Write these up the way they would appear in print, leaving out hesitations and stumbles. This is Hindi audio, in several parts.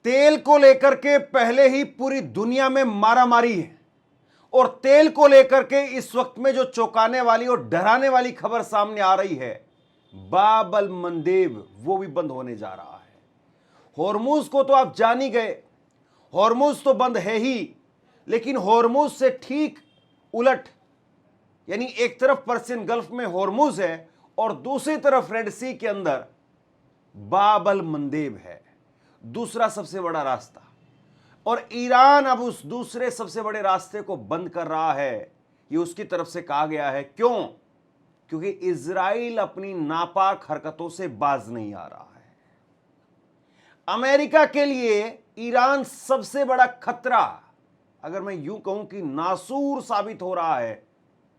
तेल को लेकर के पहले ही पूरी दुनिया में मारामारी है और तेल को लेकर के इस वक्त में जो चौंकाने वाली और डराने वाली खबर सामने आ रही है, बाब अल मंदेब वो भी बंद होने जा रहा है। हॉर्मूज को तो आप जान ही गए, हॉर्मूज तो बंद है ही, लेकिन हॉर्मूज से ठीक उलट, यानी एक तरफ पर्शियन गल्फ में हॉर्मूज है और दूसरी तरफ रेड सी के अंदर बाब अल मंदेब है, दूसरा सबसे बड़ा रास्ता। और ईरान अब उस दूसरे सबसे बड़े रास्ते को बंद कर रहा है, ये उसकी तरफ से कहा गया है। क्यों? क्योंकि इजराइल अपनी नापाक हरकतों से बाज नहीं आ रहा है। अमेरिका के लिए ईरान सबसे बड़ा खतरा, अगर मैं यूं कहूं कि नासूर साबित हो रहा है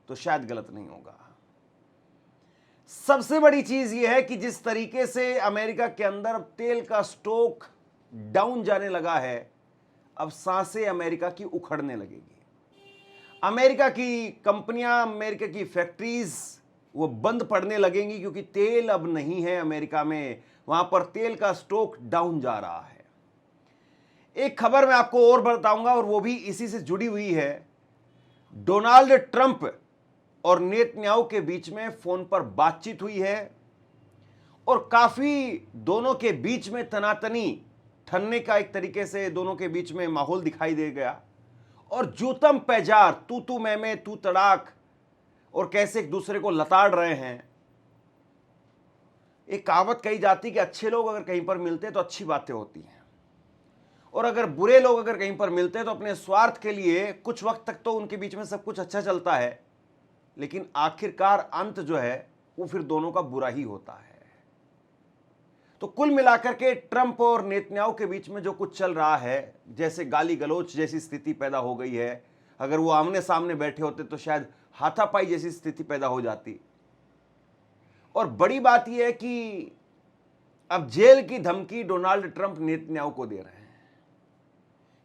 तो शायद गलत नहीं होगा। सबसे बड़ी चीज यह है कि जिस तरीके से अमेरिका के अंदर तेल का स्टॉक डाउन जाने लगा है, अब सांसें अमेरिका की उखड़ने लगेगी। अमेरिका की कंपनियां, अमेरिका की फैक्ट्रीज वो बंद पड़ने लगेंगी क्योंकि तेल अब नहीं है अमेरिका में, वहां पर तेल का स्टॉक डाउन जा रहा है। एक खबर मैं आपको और बताऊंगा और वो भी इसी से जुड़ी हुई है। डोनाल्ड ट्रंप और नेतन्याहू के बीच में फोन पर बातचीत हुई है और काफी दोनों के बीच में तनातनी ठन्ने का एक तरीके से दोनों के बीच में माहौल दिखाई दे गया और जूतम पैजार, तू मैं तू तड़ाक, और कैसे एक दूसरे को लताड़ रहे हैं। एक कहावत कही जाती कि अच्छे लोग अगर कहीं पर मिलते तो अच्छी बातें होती हैं, और अगर बुरे लोग अगर कहीं पर मिलते हैं तो अपने स्वार्थ के लिए कुछ वक्त तक तो उनके बीच में सब कुछ अच्छा चलता है, लेकिन आखिरकार अंत जो है वो फिर दोनों का बुरा ही होता है। तो कुल मिलाकर के ट्रंप और नेतन्याहू के बीच में जो कुछ चल रहा है, जैसे गाली गलौच जैसी स्थिति पैदा हो गई है, अगर वो आमने सामने बैठे होते तो शायद हाथापाई जैसी स्थिति पैदा हो जाती। और बड़ी बात यह है कि अब जेल की धमकी डोनाल्ड ट्रंप नेतन्याहू को दे रहे हैं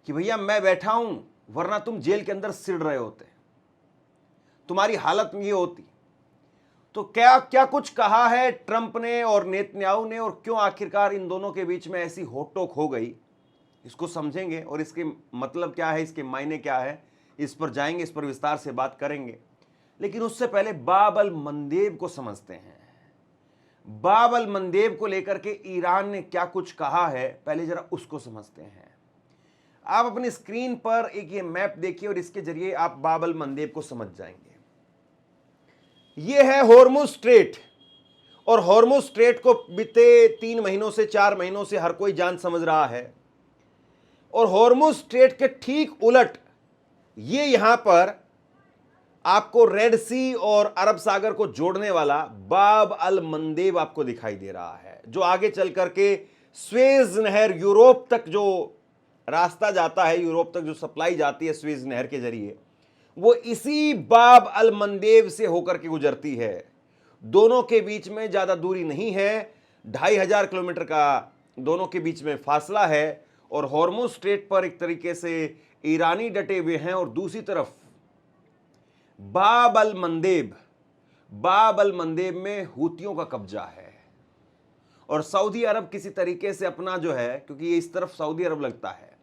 कि भैया मैं बैठा हूं, वरना तुम जेल के अंदर सिड़ रहे होते, तुम्हारी हालत ये होती। तो क्या क्या कुछ कहा है ट्रंप ने और नेतन्याहू ने, और क्यों आखिरकार इन दोनों के बीच में ऐसी होटोक हो गई, इसको समझेंगे और इसके मतलब क्या है, इसके मायने क्या है, इस पर जाएंगे, इस पर विस्तार से बात करेंगे। लेकिन उससे पहले बाब अल मंदेब को समझते हैं। बाब अल मंदेब को लेकर के ईरान ने क्या कुछ कहा है, पहले जरा उसको समझते हैं। आप अपनी स्क्रीन पर एक ये मैप देखिए और इसके जरिए आप बाब अल मंदेब को समझ जाएंगे। यह है हॉर्मुज स्ट्रेट, और हॉर्मुज स्ट्रेट को बीते 3 महीनों से 4 महीनों से हर कोई जान समझ रहा है। और हॉर्मुज स्ट्रेट के ठीक उलट ये यहां पर आपको रेड सी और अरब सागर को जोड़ने वाला बाब अल मंदेब आपको दिखाई दे रहा है, जो आगे चल करके स्वेज नहर, यूरोप तक जो रास्ता जाता है, यूरोप तक जो सप्लाई जाती है स्वेज नहर के जरिए, वो इसी बाब अल मंदेब से होकर के गुजरती है। दोनों के बीच में ज्यादा दूरी नहीं है, 2500 किलोमीटर का दोनों के बीच में फासला है। और हॉर्मुज स्ट्रेट पर एक तरीके से ईरानी डटे हुए हैं और दूसरी तरफ बाब अल मंदेब में हूतियों का कब्जा है। और सऊदी अरब किसी तरीके से अपना जो है, क्योंकि ये इस तरफ सऊदी अरब लगता है,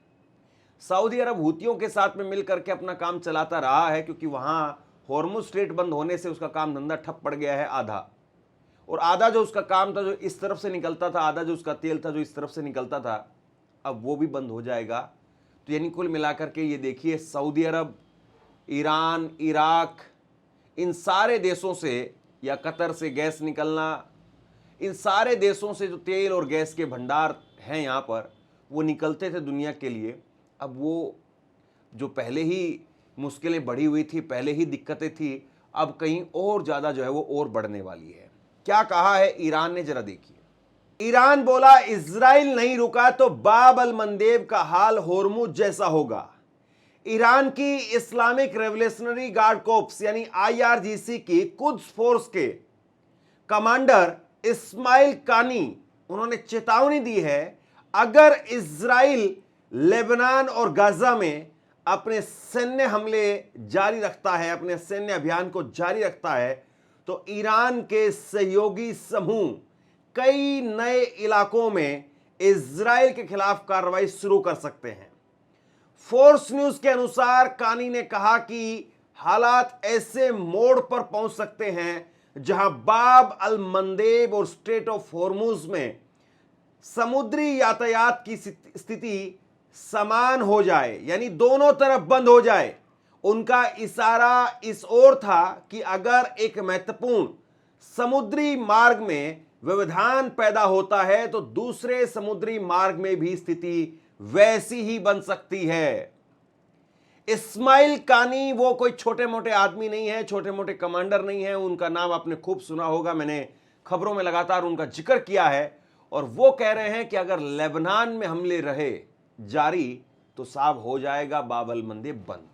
सऊदी अरब हूतियों के साथ में मिलकर के अपना काम चलाता रहा है, क्योंकि वहां हॉर्मुज स्ट्रेट बंद होने से उसका काम धंधा ठप पड़ गया है आधा, और आधा जो उसका काम था जो इस तरफ से निकलता था, आधा जो उसका तेल था जो इस तरफ से निकलता था, अब वो भी बंद हो जाएगा। तो यानी कुल मिलाकर के ये देखिए, सऊदी अरब, ईरान, इराक, इन सारे देशों से या कतर से गैस निकलना, इन सारे देशों से जो तेल और गैस के भंडार हैं यहाँ पर, वो निकलते थे दुनिया के लिए। अब वो जो पहले ही मुश्किलें बढ़ी हुई थी, पहले ही दिक्कतें थी, अब कहीं और ज़्यादा जो है वो और बढ़ने वाली है। क्या कहा है ईरान ने, जरा देखिए। ईरान बोला इजराइल नहीं रुका तो बाब अल मंदेब का हाल हॉर्मुज जैसा होगा। ईरान की इस्लामिक रेवोल्यूशनरी गार्ड कोर्प्स यानी IRGC की कुद्स फोर्स के कमांडर इस्माइल कानी, उन्होंने चेतावनी दी है, अगर इजराइल लेबनान और गाजा में अपने सैन्य हमले जारी रखता है, अपने सैन्य अभियान को जारी रखता है, तो ईरान के सहयोगी समूह कई नए इलाकों में इजराइल के खिलाफ कार्रवाई शुरू कर सकते हैं। फोर्स न्यूज के अनुसार कानी ने कहा कि हालात ऐसे मोड़ पर पहुंच सकते हैं जहां बाब अल मंदेब और स्ट्रेट ऑफ हॉर्मुज में समुद्री यातायात की स्थिति समान हो जाए, यानी दोनों तरफ बंद हो जाए। उनका इशारा इस ओर था कि अगर एक महत्वपूर्ण समुद्री मार्ग में व्यवधान पैदा होता है तो दूसरे समुद्री मार्ग में भी स्थिति वैसी ही बन सकती है। इस्माइल कानी वो कोई छोटे मोटे आदमी नहीं है, छोटे मोटे कमांडर नहीं है। उनका नाम आपने खूब सुना होगा, मैंने खबरों में लगातार उनका जिक्र किया है। और वो कह रहे हैं कि अगर लेबनान में हमले रहे जारी तो साहब हो जाएगा बाब अल मंदेब बंद।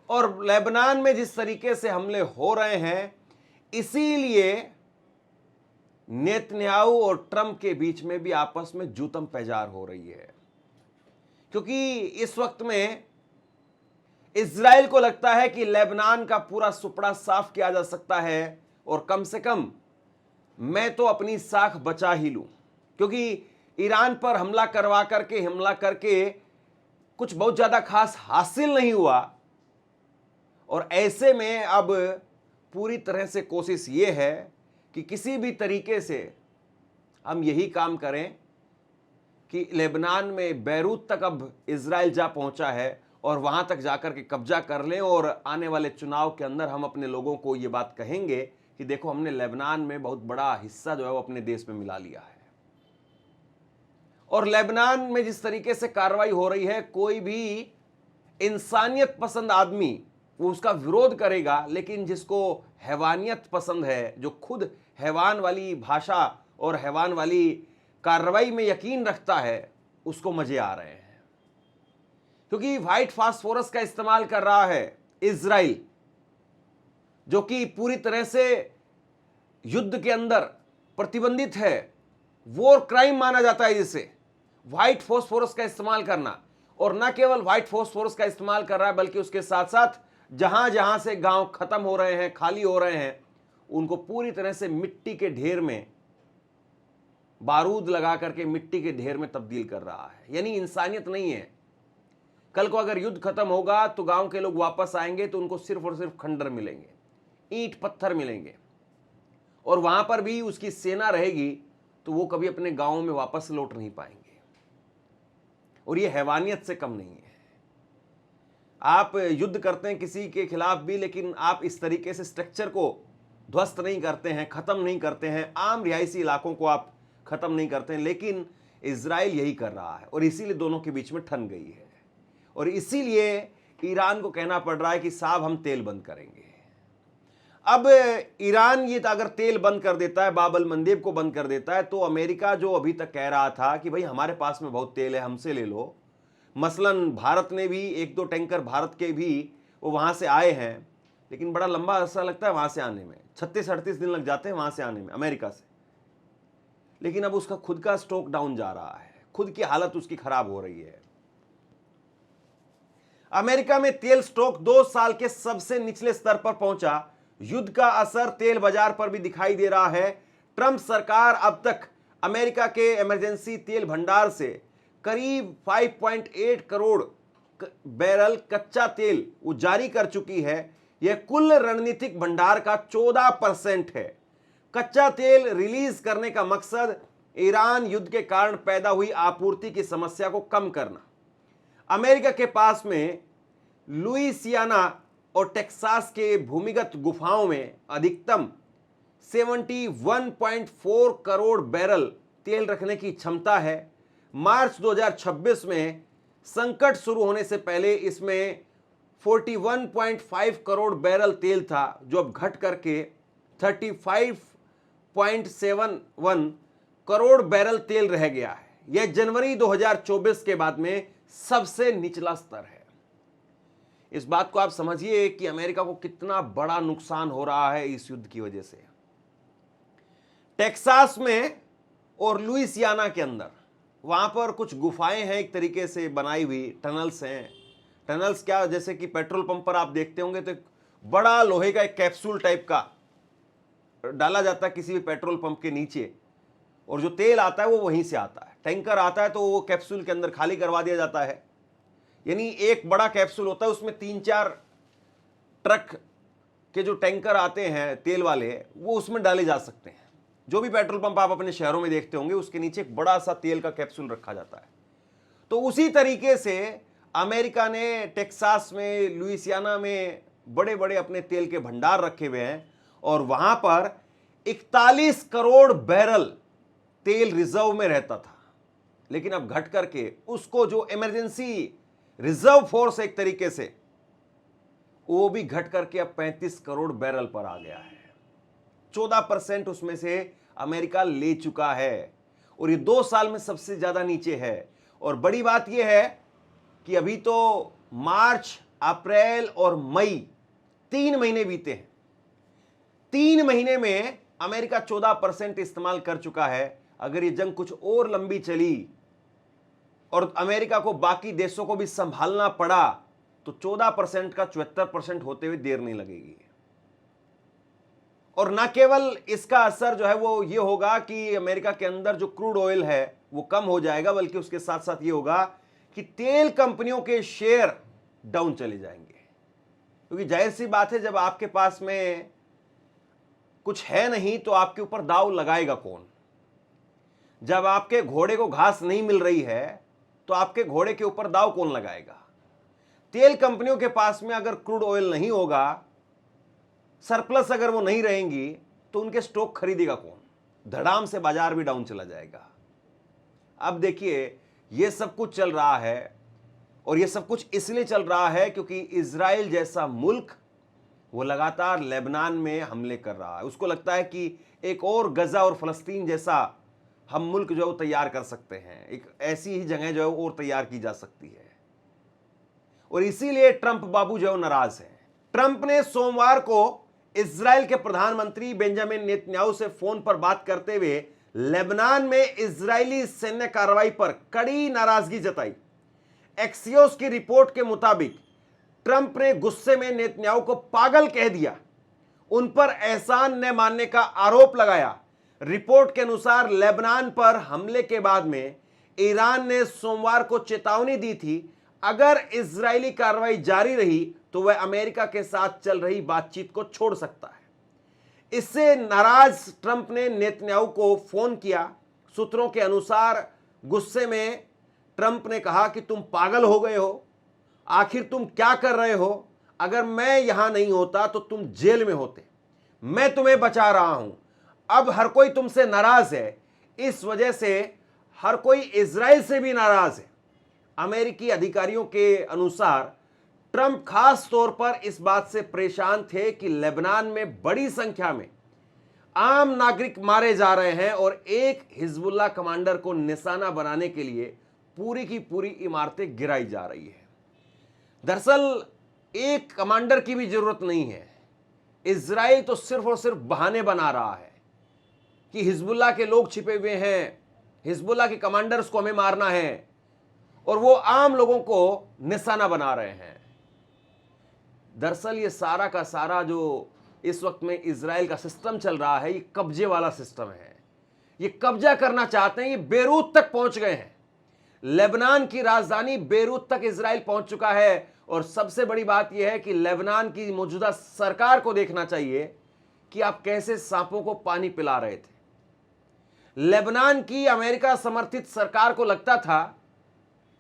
और लेबनान में जिस तरीके से हमले हो रहे हैं, इसीलिए नेतन्याहू और ट्रंप के बीच में भी आपस में जूतम पैजार हो रही है, क्योंकि इस वक्त में इजराइल को लगता है कि लेबनान का पूरा सुपड़ा साफ किया जा सकता है और कम से कम मैं तो अपनी साख बचा ही लूं, क्योंकि ईरान पर हमला करके कुछ बहुत ज्यादा खास हासिल नहीं हुआ। और ऐसे में अब पूरी तरह से कोशिश ये है कि किसी भी तरीके से हम यही काम करें कि लेबनान में बैरूत तक अब इजराइल जा पहुंचा है और वहां तक जाकर के कब्जा कर लें और आने वाले चुनाव के अंदर हम अपने लोगों को ये बात कहेंगे कि देखो हमने लेबनान में बहुत बड़ा हिस्सा जो है वो अपने देश में मिला लिया है। और लेबनान में जिस तरीके से कार्रवाई हो रही है, कोई भी इंसानियत पसंद आदमी वो उसका विरोध करेगा, लेकिन जिसको हैवानियत पसंद है, जो खुद हैवान वाली भाषा और हैवान वाली कार्रवाई में यकीन रखता है, उसको मजे आ रहे हैं। क्योंकि व्हाइट फास्फोरस का इस्तेमाल कर रहा है इजराइल, जो कि पूरी तरह से युद्ध के अंदर प्रतिबंधित है, वॉर क्राइम माना जाता है जिसे व्हाइट फास्फोरस का इस्तेमाल करना। और न केवल व्हाइट फास्फोरस का इस्तेमाल कर रहा है, बल्कि उसके साथ साथ जहां जहां से गांव खत्म हो रहे हैं, खाली हो रहे हैं, उनको पूरी तरह से मिट्टी के ढेर में बारूद लगा करके मिट्टी के ढेर में तब्दील कर रहा है। यानी इंसानियत नहीं है। कल को अगर युद्ध खत्म होगा तो गांव के लोग वापस आएंगे तो उनको सिर्फ और सिर्फ खंडर मिलेंगे, ईंट पत्थर मिलेंगे, और वहां पर भी उसकी सेना रहेगी तो वो कभी अपने गांवों में वापस लौट नहीं पाएंगे। और ये हैवानियत से कम नहीं है। आप युद्ध करते हैं किसी के खिलाफ भी, लेकिन आप इस तरीके से स्ट्रक्चर को ध्वस्त नहीं करते हैं, खत्म नहीं करते हैं, आम रिहायशी इलाकों को आप खत्म नहीं करते हैं। लेकिन इजराइल यही कर रहा है और इसीलिए दोनों के बीच में ठन गई है। और इसीलिए ईरान को कहना पड़ रहा है कि साहब हम तेल बंद करेंगे। अब ईरान ये अगर तेल बंद कर देता है, बाब अल मंदेब को बंद कर देता है, तो अमेरिका जो अभी तक कह रहा था कि भाई हमारे पास में बहुत तेल है, हमसे ले लो, मसलन भारत ने भी 1-2 टैंकर भारत के भी वो वहां से आए हैं, लेकिन बड़ा लंबा अरसा लगता है वहां से आने में, 36-38 दिन लग जाते हैं वहां से आने में अमेरिका से। लेकिन अब उसका खुद का स्टॉक डाउन जा रहा है, खुद की हालत उसकी खराब हो रही है। अमेरिका में तेल स्टॉक 2 साल के सबसे निचले स्तर पर पहुंचा। युद्ध का असर तेल बाजार पर भी दिखाई दे रहा है। ट्रंप सरकार अब तक अमेरिका के इमरजेंसी तेल भंडार से करीब 5.8 करोड़ बैरल कच्चा तेल वो जारी कर चुकी है। यह कुल रणनीतिक भंडार का 14% है। कच्चा तेल रिलीज करने का मकसद ईरान युद्ध के कारण पैदा हुई आपूर्ति की समस्या को कम करना। अमेरिका के पास में लुइसियाना और टेक्सास के भूमिगत गुफाओं में अधिकतम 71.4 करोड़ बैरल तेल रखने की क्षमता है। मार्च 2026 में संकट शुरू होने से पहले इसमें 41.5 करोड़ बैरल तेल था, जो अब घट करके 35.71 करोड़ बैरल तेल रह गया है। यह जनवरी 2024 के बाद में सबसे निचला स्तर है। इस बात को आप समझिए कि अमेरिका को कितना बड़ा नुकसान हो रहा है इस युद्ध की वजह से। टेक्सास में और लुइसियाना के अंदर वहां पर कुछ गुफाएं हैं, एक तरीके से बनाई हुई टनल्स हैं। टनल्स क्या, जैसे कि पेट्रोल पंप पर आप देखते होंगे तो बड़ा लोहे का एक कैप्सूल टाइप का डाला जाता है किसी भी पेट्रोल पंप के नीचे, और जो तेल आता है वो वहीं से आता है। टैंकर आता है तो वो कैप्सूल के अंदर खाली करवा दिया जाता है। यानी एक बड़ा कैप्सूल होता है, उसमें 3-4 ट्रक के जो टैंकर आते हैं तेल वाले, वो उसमें डाले जा सकते हैं। जो भी पेट्रोल पंप आप अपने शहरों में देखते होंगे, उसके नीचे एक बड़ा सा तेल का कैप्सूल रखा जाता है। तो उसी तरीके से अमेरिका ने टेक्सास में, लुइसियाना में बड़े बड़े अपने तेल के भंडार रखे हुए हैं और वहां पर 41 करोड़ बैरल तेल रिजर्व में रहता था। लेकिन अब घट करके उसको, जो इमरजेंसी रिजर्व फोर्स एक तरीके से, वो भी घट करके अब 35 करोड़ बैरल पर आ गया है। 14% उसमें से अमेरिका ले चुका है और ये 2 साल में सबसे ज्यादा नीचे है। और बड़ी बात यह है कि अभी तो मार्च, अप्रैल और मई 3 महीने बीते हैं। 3 महीने में अमेरिका 14% इस्तेमाल कर चुका है। अगर ये जंग कुछ और लंबी चली और अमेरिका को बाकी देशों को भी संभालना पड़ा तो 14% का 74% होते हुए देर नहीं लगेगी। और ना केवल इसका असर जो है वो ये होगा कि अमेरिका के अंदर जो क्रूड ऑयल है वो कम हो जाएगा, बल्कि उसके साथ साथ ये होगा कि तेल कंपनियों के शेयर डाउन चले जाएंगे। क्योंकि जाहिर सी बात है, जब आपके पास में कुछ है नहीं तो आपके ऊपर दाव लगाएगा कौन? जब आपके घोड़े को घास नहीं मिल रही है तो आपके घोड़े के ऊपर दाव कौन लगाएगा? तेल कंपनियों के पास में अगर क्रूड ऑयल नहीं होगा, सरप्लस अगर वो नहीं रहेंगी, तो उनके स्टॉक खरीदेगा कौन? धड़ाम से बाजार भी डाउन चला जाएगा। अब देखिए, ये सब कुछ चल रहा है और ये सब कुछ इसलिए चल रहा है क्योंकि इजराइल जैसा मुल्क वो लगातार लेबनान में हमले कर रहा है। उसको लगता है कि एक और गजा और फलस्तीन जैसा हम मुल्क जो है वो तैयार कर सकते हैं, एक ऐसी ही जगह जो है वो और तैयार की जा सकती है। और इसीलिए ट्रंप बाबू जो है नाराज है। ट्रंप ने सोमवार को इजराइल के प्रधानमंत्री बेंजामिन नेतन्याहू से फोन पर बात करते हुए लेबनान में इजरायली सैन्य कार्रवाई पर कड़ी नाराजगी जताई। एक्सियोस की रिपोर्ट के मुताबिक ट्रंप ने गुस्से में नेतन्याहू को पागल कह दिया, उन पर एहसान न मानने का आरोप लगाया। रिपोर्ट के अनुसार लेबनान पर हमले के बाद में ईरान ने सोमवार को चेतावनी दी थी, अगर इजरायली कार्रवाई जारी रही तो वह अमेरिका के साथ चल रही बातचीत को छोड़ सकता है। इससे नाराज ट्रंप ने नेतन्याहू को फोन किया। सूत्रों के अनुसार गुस्से में ट्रंप ने कहा कि तुम पागल हो गए हो, आखिर तुम क्या कर रहे हो? अगर मैं यहां नहीं होता तो तुम जेल में होते, मैं तुम्हें बचा रहा हूं। अब हर कोई तुमसे नाराज है, इस वजह से हर कोई इजराइल से भी नाराज है। अमेरिकी अधिकारियों के अनुसार ट्रंप खास तौर पर इस बात से परेशान थे कि लेबनान में बड़ी संख्या में आम नागरिक मारे जा रहे हैं और एक हिजबुल्लाह कमांडर को निशाना बनाने के लिए पूरी की पूरी इमारतें गिराई जा रही है। दरअसल एक कमांडर की भी जरूरत नहीं है। इजराइल तो सिर्फ और सिर्फ बहाने बना रहा है कि हिजबुल्लाह के लोग छिपे हुए हैं, हिजबुल्लाह के कमांडर्स को हमें मारना है, और वो आम लोगों को निशाना बना रहे हैं। दरअसल ये सारा का सारा जो इस वक्त में इजराइल का सिस्टम चल रहा है, ये कब्जे वाला सिस्टम है। ये कब्जा करना चाहते हैं। ये बेरूत तक पहुंच गए हैं। लेबनान की राजधानी बेरूत तक इजराइल पहुंच चुका है। और सबसे बड़ी बात यह है कि लेबनान की मौजूदा सरकार को देखना चाहिए कि आप कैसे सांपों को पानी पिला रहे थे। लेबनान की अमेरिका समर्थित सरकार को लगता था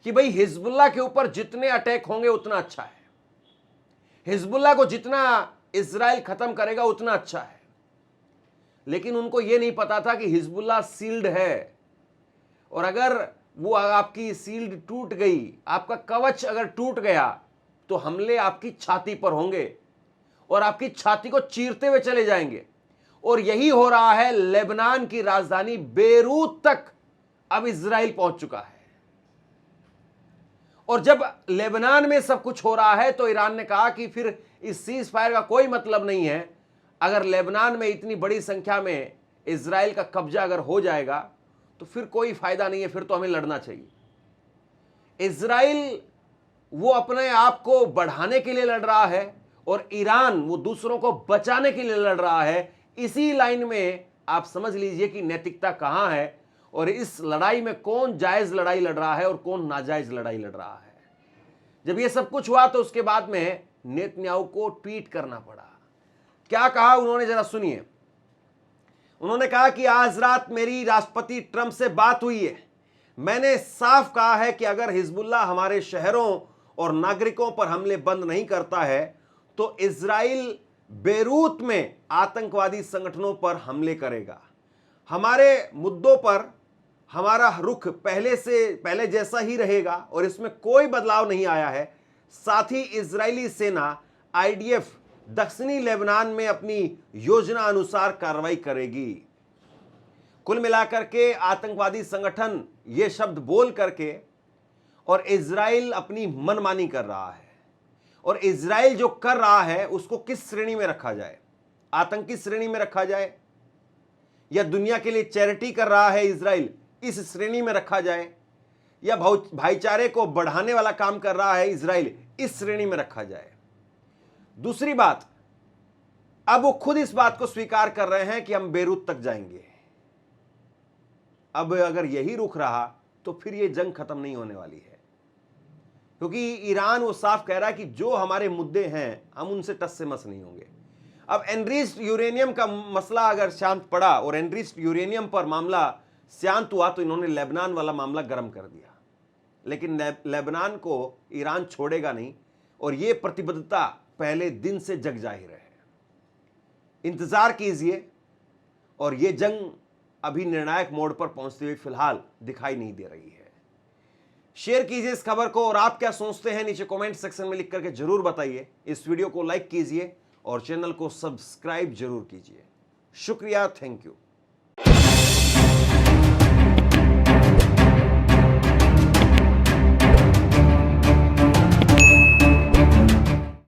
कि भाई हिजबुल्लाह के ऊपर जितने अटैक होंगे उतना अच्छा है, हिजबुल्लाह को जितना इजराइल खत्म करेगा उतना अच्छा है। लेकिन उनको यह नहीं पता था कि हिजबुल्लाह सील्ड है, और अगर वो आपकी सील्ड टूट गई, आपका कवच अगर टूट गया, तो हमले आपकी छाती पर होंगे और आपकी छाती को चीरते हुए चले जाएंगे। और यही हो रहा है। लेबनान की राजधानी बेरूत तक अब इजराइल पहुंच चुका है। और जब लेबनान में सब कुछ हो रहा है तो ईरान ने कहा कि फिर इस सीज फायर का कोई मतलब नहीं है। अगर लेबनान में इतनी बड़ी संख्या में इजराइल का कब्जा अगर हो जाएगा तो फिर कोई फायदा नहीं है, फिर तो हमें लड़ना चाहिए। इजराइल वो अपने आप को बढ़ाने के लिए लड़ रहा है और ईरान वो दूसरों को बचाने के लिए लड़ रहा है। इसी लाइन में आप समझ लीजिए कि नैतिकता कहां है और इस लड़ाई में कौन जायज लड़ाई लड़ रहा है और कौन नाजायज लड़ाई लड़ रहा है। जब यह सब कुछ हुआ तो उसके बाद में नेतन्याहू को ट्वीट करना पड़ा। क्या कहा उन्होंने, जरा सुनिए। उन्होंने कहा कि आज रात मेरी राष्ट्रपति ट्रंप से बात हुई है। मैंने साफ कहा है कि अगर हिजबुल्लाह हमारे शहरों और नागरिकों पर हमले बंद नहीं करता है तो इजराइल बेरूत में आतंकवादी संगठनों पर हमले करेगा। हमारे मुद्दों पर हमारा रुख पहले जैसा ही रहेगा और इसमें कोई बदलाव नहीं आया है। साथ ही इजरायली सेना आईडीएफ दक्षिणी लेबनान में अपनी योजना अनुसार कार्रवाई करेगी। कुल मिलाकर के आतंकवादी संगठन ये शब्द बोल करके और इजराइल अपनी मनमानी कर रहा है। और इजराइल जो कर रहा है उसको किस श्रेणी में रखा जाए? आतंकी श्रेणी में रखा जाए या दुनिया के लिए चैरिटी कर रहा है इजराइल, इस श्रेणी में रखा जाए, या भाईचारे को बढ़ाने वाला काम कर रहा है इजराइल, इस श्रेणी में रखा जाए? दूसरी बात, अब वो खुद इस बात को स्वीकार कर रहे हैं कि हम बेरूत तक जाएंगे। अब अगर यही रुख रहा तो फिर ये जंग खत्म नहीं होने वाली है, क्योंकि ईरान वो साफ कह रहा है कि जो हमारे मुद्दे हैं हम उनसे टस से मस नहीं होंगे। अब एनरिच्ड यूरेनियम का मसला अगर शांत पड़ा और एनरिच्ड यूरेनियम पर मामला शांत हुआ तो इन्होंने लेबनान वाला मामला गर्म कर दिया। लेकिन लेबनान को ईरान छोड़ेगा नहीं और ये प्रतिबद्धता पहले दिन से जग जाहिर है। इंतजार कीजिए, और ये जंग अभी निर्णायक मोड़ पर पहुंचते हुए फिलहाल दिखाई नहीं दे रही है। शेयर कीजिए इस खबर को, और आप क्या सोचते हैं नीचे कमेंट सेक्शन में लिख करके जरूर बताइए। इस वीडियो को लाइक कीजिए और चैनल को सब्सक्राइब जरूर कीजिए। शुक्रिया, थैंक यू।